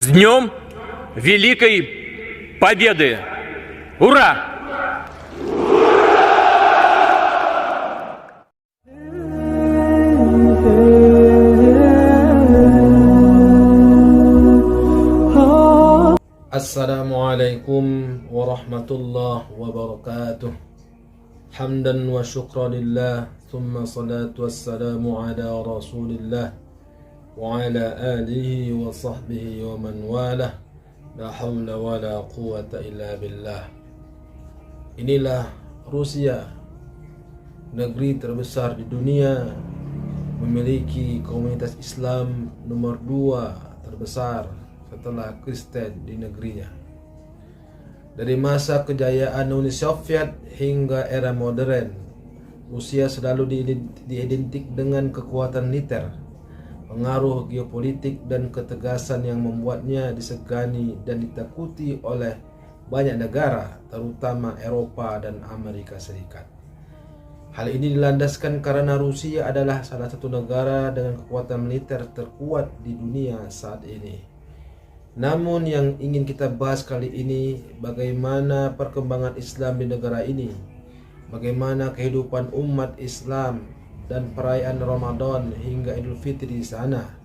С Днем Великой Победы! Ура! Assalamualaikum warahmatullahi wabarakatuh. Hamdan wa syukran lillah, thumma salatu wassalamu ala rasulillah wa ala alihi wa sahbihi wa man walah. La hawla wa la quwata illa billah. Inilah Rusia, negeri terbesar di dunia, memiliki komunitas Islam nomor 2 terbesar setelah Kristen di negerinya. Dari masa kejayaan Uni Soviet hingga era modern, Rusia selalu diidentik dengan kekuatan militer, pengaruh geopolitik dan ketegasan yang membuatnya disegani dan ditakuti oleh banyak negara, terutama Eropa dan Amerika Serikat. Hal ini dilandaskan karena Rusia adalah salah satu negara dengan kekuatan militer terkuat di dunia saat ini. Namun yang ingin kita bahas kali ini, bagaimana perkembangan Islam di negara ini, bagaimana kehidupan umat Islam dan perayaan Ramadan hingga Idul Fitri di sana.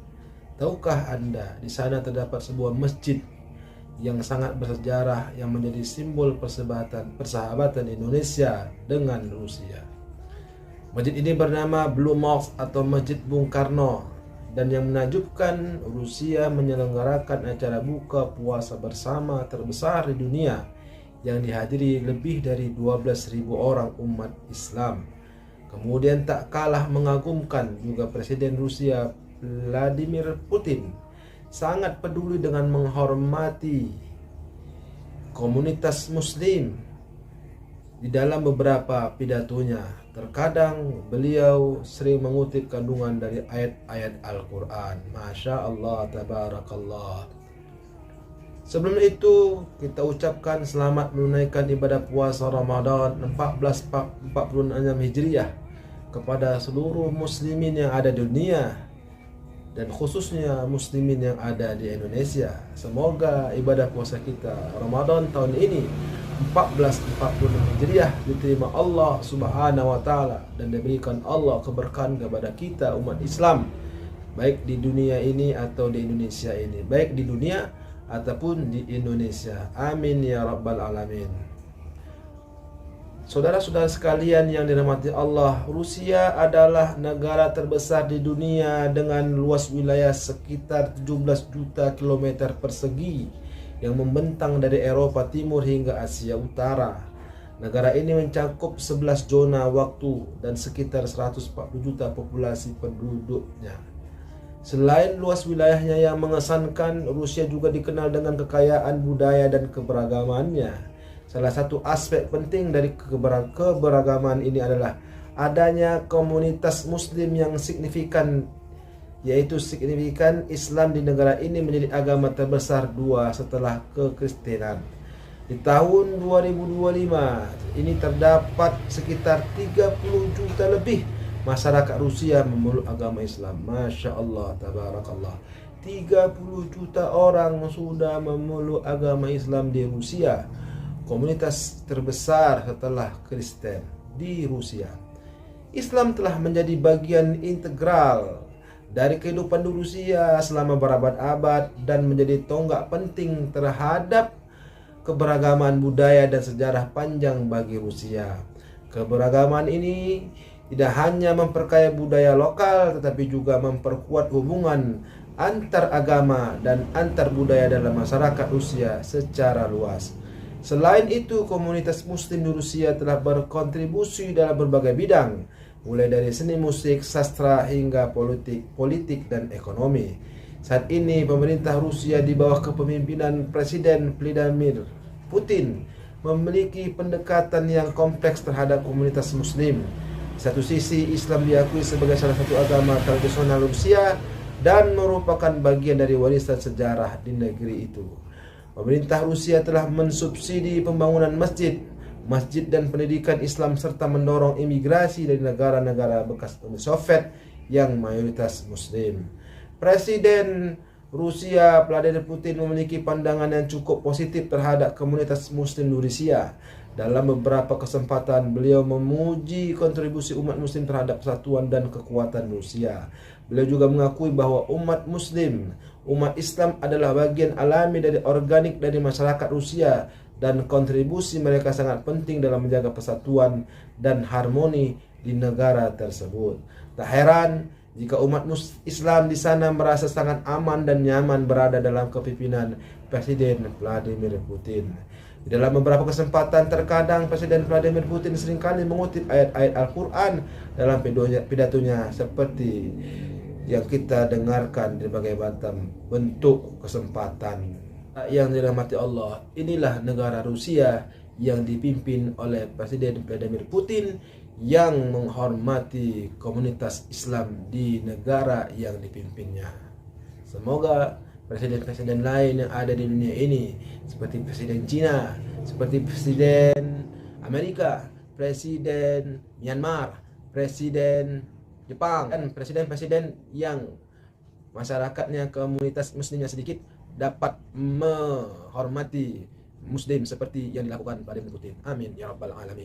Tahukah Anda, di sana terdapat sebuah masjid yang sangat bersejarah yang menjadi simbol persahabatan Indonesia dengan Rusia. Masjid ini bernama Blue Mosque atau Masjid Bung Karno. Dan yang menakjubkan, Rusia menyelenggarakan acara buka puasa bersama terbesar di dunia yang dihadiri lebih dari 12.000 orang umat Islam. Kemudian tak kalah mengagumkan juga Presiden Rusia Vladimir Putin sangat peduli dengan menghormati komunitas Muslim di dalam beberapa pidatonya. Terkadang beliau sering mengutip kandungan dari ayat-ayat Al-Quran. Masya Allah, tabarakallah. Sebelum itu, kita ucapkan selamat menunaikan ibadah puasa Ramadan 1446 Hijriah kepada seluruh muslimin yang ada di dunia, dan khususnya muslimin yang ada di Indonesia. Semoga ibadah puasa kita Ramadan tahun ini 1446 Hijriah diterima Allah Subhanahu wa taala dan diberikan Allah keberkahan kepada kita umat Islam, baik di dunia ini atau di Indonesia ini, baik di dunia ataupun di Indonesia. Amin ya rabbal alamin. Saudara-saudara sekalian yang dirahmati Allah, Rusia adalah negara terbesar di dunia dengan luas wilayah sekitar 17 juta kilometer persegi yang membentang dari Eropa Timur hingga Asia Utara. Negara ini mencakup 11 zona waktu dan sekitar 140 juta populasi penduduknya. Selain luas wilayahnya yang mengesankan, Rusia juga dikenal dengan kekayaan budaya dan keberagamannya. Salah satu aspek penting dari keberagaman ini adalah adanya komunitas Muslim yang signifikan, yaitu signifikan Islam di negara ini menjadi agama terbesar 2 setelah kekristenan. Di tahun 2025 ini terdapat sekitar 30 juta lebih masyarakat Rusia memeluk agama Islam. Masya Allah, tabarakallah. 30 juta orang sudah memeluk agama Islam di Rusia, komunitas terbesar setelah Kristen di Rusia. Islam telah menjadi bagian integral dari kehidupan di Rusia selama berabad-abad dan menjadi tonggak penting terhadap keberagaman budaya dan sejarah panjang bagi Rusia. Keberagaman ini tidak hanya memperkaya budaya lokal, tetapi juga memperkuat hubungan antar agama dan antar budaya dalam masyarakat Rusia secara luas. Selain itu, komunitas Muslim di Rusia telah berkontribusi dalam berbagai bidang, mulai dari seni musik, sastra hingga politik dan ekonomi. Saat ini pemerintah Rusia di bawah kepemimpinan Presiden Vladimir Putin memiliki pendekatan yang kompleks terhadap komunitas Muslim. Di satu sisi, Islam diakui sebagai salah satu agama tradisional Rusia dan merupakan bagian dari warisan sejarah di negeri itu. Pemerintah Rusia telah mensubsidi pembangunan masjid dan pendidikan Islam serta mendorong imigrasi dari negara-negara bekas Uni Soviet yang mayoritas Muslim. Presiden Rusia, Vladimir Putin memiliki pandangan yang cukup positif terhadap komunitas Muslim di Rusia. Dalam beberapa kesempatan, beliau memuji kontribusi umat Muslim terhadap persatuan dan kekuatan Rusia. Beliau juga mengakui bahwa umat Muslim, umat Islam adalah bagian alami dari organik dari masyarakat Rusia dan kontribusi mereka sangat penting dalam menjaga persatuan dan harmoni di negara tersebut. Tak heran jika umat Islam di sana merasa sangat aman dan nyaman berada dalam kepemimpinan Presiden Vladimir Putin. Di dalam beberapa kesempatan terkadang Presiden Vladimir Putin seringkali mengutip ayat-ayat Al-Quran dalam pidatonya seperti yang kita dengarkan di berbagai macam bentuk kesempatan. Yang dirahmati Allah, inilah negara Rusia yang dipimpin oleh Presiden Vladimir Putin yang menghormati komunitas Islam di negara yang dipimpinnya. Semoga presiden-presiden lain yang ada di dunia ini, seperti Presiden Cina, seperti Presiden Amerika, Presiden Myanmar, Presiden Jepang, dan presiden-presiden yang masyarakatnya komunitas muslimnya sedikit dapat menghormati Muslim seperti yang dilakukan Vladimir Putin. Amin ya rabbal alamin.